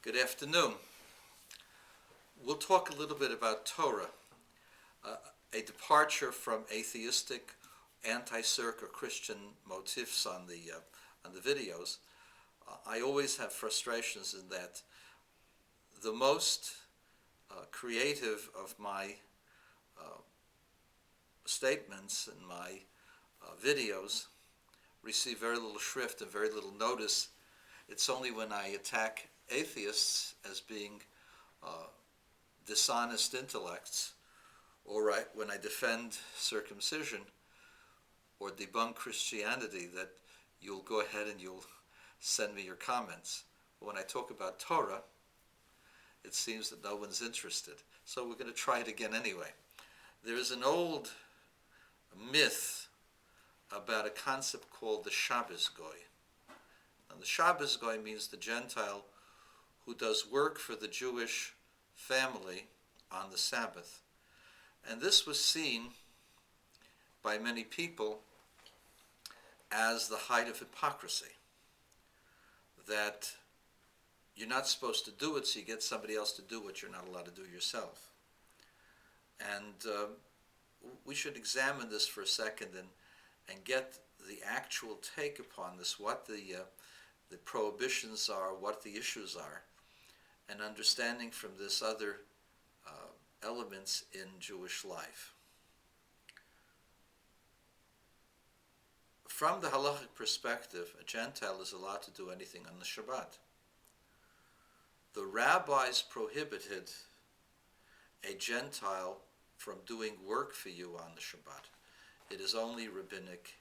Good afternoon. We'll talk a little bit about Torah, a departure from atheistic, anti-circ or Christian motifs on the videos. I always have frustrations in that the most creative of my statements and my videos receive very little shrift and very little notice. It's only when I attack atheists as being dishonest intellects, or when I defend circumcision or debunk Christianity, that you'll go ahead and you'll send me your comments. But when I talk about Torah, it seems that no one's interested. So we're going to try it again anyway. There is an old myth about a concept called the Shabis Goy. And the Shabis Goy means the Gentile who does work for the Jewish family on the Sabbath. And this was seen by many people as the height of hypocrisy, that you're not supposed to do it, so you get somebody else to do what you're not allowed to do yourself. And we should examine this for a second and get the actual take upon this, what the prohibitions are, what the issues are, and understanding from this other elements in Jewish life. From the halachic perspective, a Gentile is allowed to do anything on the Shabbat. The rabbis prohibited a Gentile from doing work for you on the Shabbat. It is only rabbinic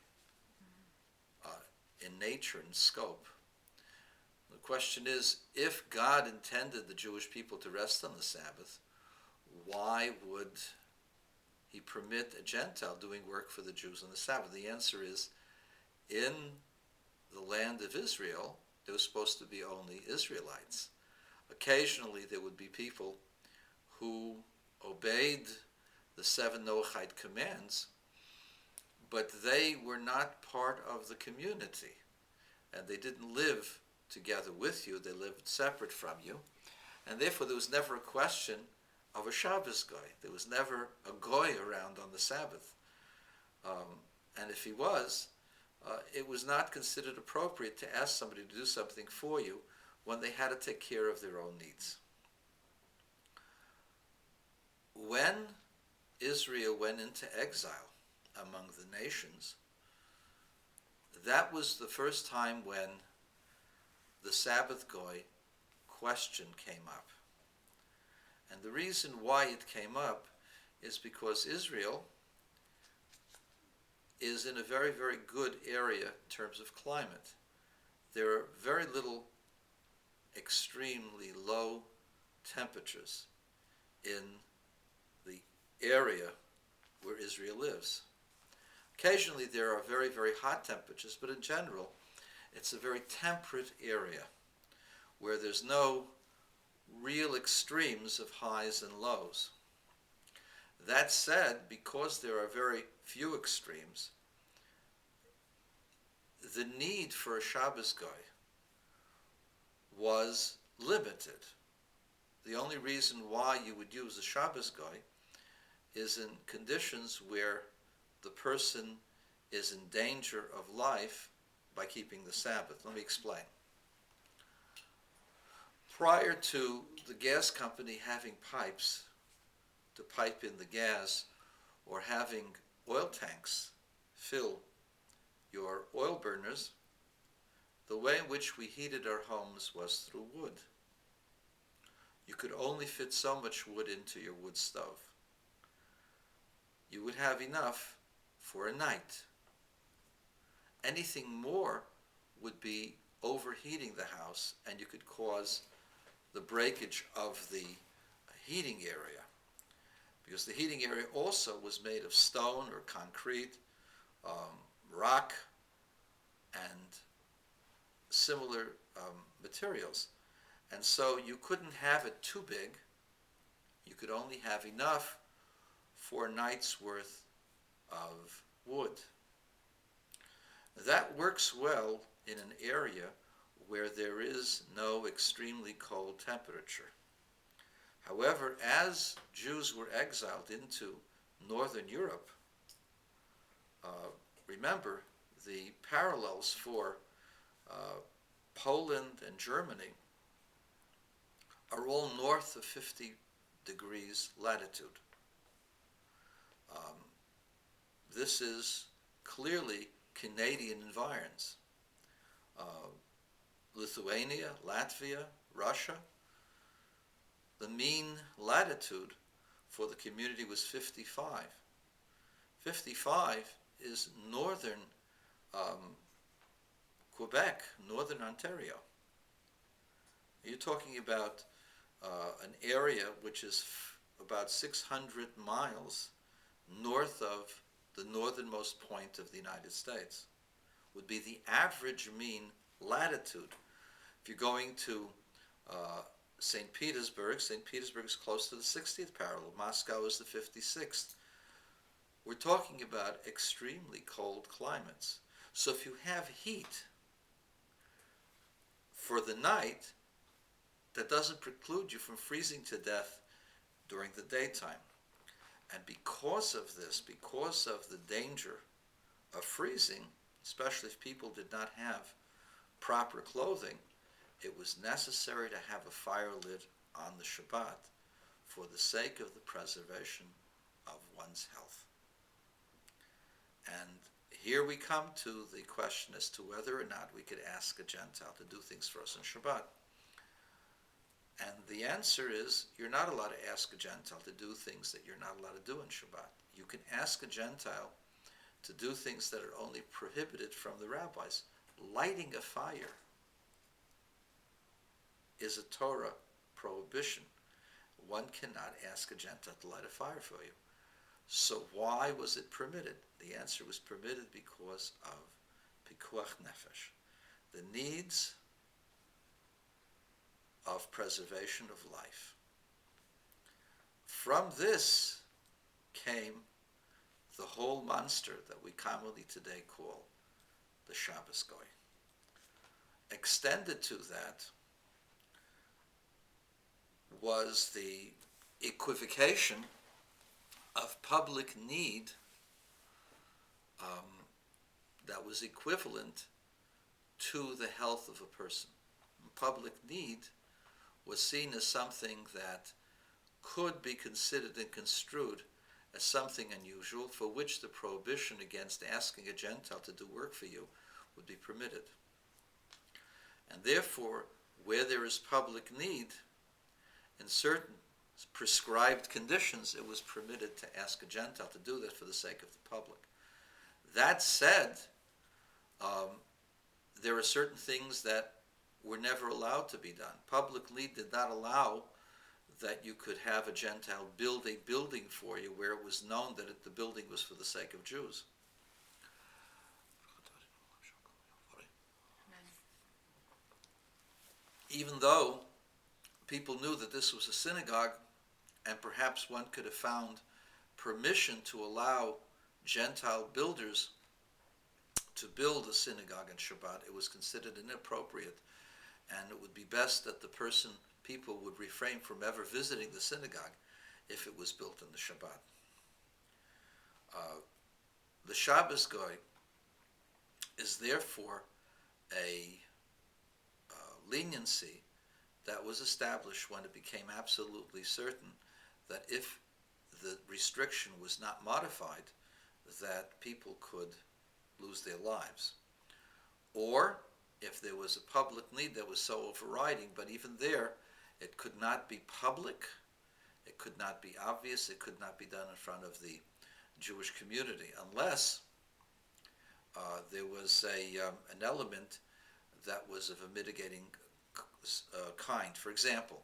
in nature and scope. The question is, if God intended the Jewish people to rest on the Sabbath, why would he permit a Gentile doing work for the Jews on the Sabbath? The answer is, in the land of Israel, there was supposed to be only Israelites. Occasionally there would be people who obeyed the 7 Noahide commands, but they were not part of the community, and they didn't live together with you, they lived separate from you, and therefore there was never a question of a Shabis Goy. There was never a Goy around on the Sabbath. And if he was, it was not considered appropriate to ask somebody to do something for you when they had to take care of their own needs. When Israel went into exile among the nations, that was the first time when the Sabbath Goy question came up. And the reason why it came up is because Israel is in a very, very good area in terms of climate. There are very little extremely low temperatures in the area where Israel lives. Occasionally there are very, very hot temperatures, but in general, it's a very temperate area where there's no real extremes of highs and lows. That said, because there are very few extremes, the need for a Shabbos Goy was limited. The only reason why you would use a Shabbos Goy is in conditions where the person is in danger of life by keeping the Sabbath. Let me explain. Prior to the gas company having pipes to pipe in the gas, or having oil tanks fill your oil burners, the way in which we heated our homes was through wood. You could only fit so much wood into your wood stove. You would have enough for a night. Anything more would be overheating the house, and you could cause the breakage of the heating area, because the heating area also was made of stone or concrete, rock, and similar materials. And so you couldn't have it too big. You could only have enough for a night's worth of wood. That works well in an area where there is no extremely cold temperature. However, as Jews were exiled into Northern Europe, remember the parallels for Poland and Germany are all north of 50 degrees latitude. This is clearly Canadian environs. Lithuania, Latvia, Russia, the mean latitude for the community was 55. 55 is northern Quebec, northern Ontario. You're talking about an area which is about 600 miles north of the northernmost point of the United States, would be the average mean latitude. If you're going to St. Petersburg is close to the 60th parallel. Moscow is the 56th. We're talking about extremely cold climates. So if you have heat for the night, that doesn't preclude you from freezing to death during the daytime. And because of this, because of the danger of freezing, especially if people did not have proper clothing, it was necessary to have a fire lit on the Shabbat for the sake of the preservation of one's health. And here we come to the question as to whether or not we could ask a Gentile to do things for us on Shabbat. And the answer is, you're not allowed to ask a Gentile to do things that you're not allowed to do on Shabbat. You can ask a Gentile to do things that are only prohibited from the rabbis. Lighting a fire is a Torah prohibition. One cannot ask a Gentile to light a fire for you. So why was it permitted? The answer was permitted because of pikuach nefesh, the needs of preservation of life. From this came the whole monster that we commonly today call the Shabis Goy. Extended to that was the equivocation of public need that was equivalent to the health of a person. Public need was seen as something that could be considered and construed as something unusual, for which the prohibition against asking a Gentile to do work for you would be permitted. And therefore, where there is public need, in certain prescribed conditions, it was permitted to ask a Gentile to do that for the sake of the public. That said, there are certain things that were never allowed to be done. Public need did not allow that you could have a Gentile build a building for you where it was known that the building was for the sake of Jews. Even though people knew that this was a synagogue, and perhaps one could have found permission to allow Gentile builders to build a synagogue on Shabbat, it was considered inappropriate, and it would be best that people would refrain from ever visiting the synagogue if it was built on the Shabbat. The Shabis Goy is therefore a leniency that was established when it became absolutely certain that if the restriction was not modified, that people could lose their lives. Or if there was a public need that was so overriding, but even there, it could not be public, it could not be obvious, it could not be done in front of the Jewish community, unless there was an element that was of a mitigating kind. For example,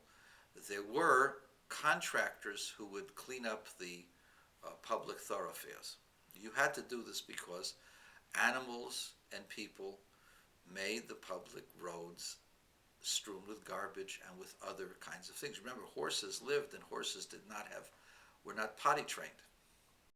there were contractors who would clean up the public thoroughfares. You had to do this because animals and people made the public roads strewn with garbage and with other kinds of things. Remember, horses lived, and horses were not potty trained.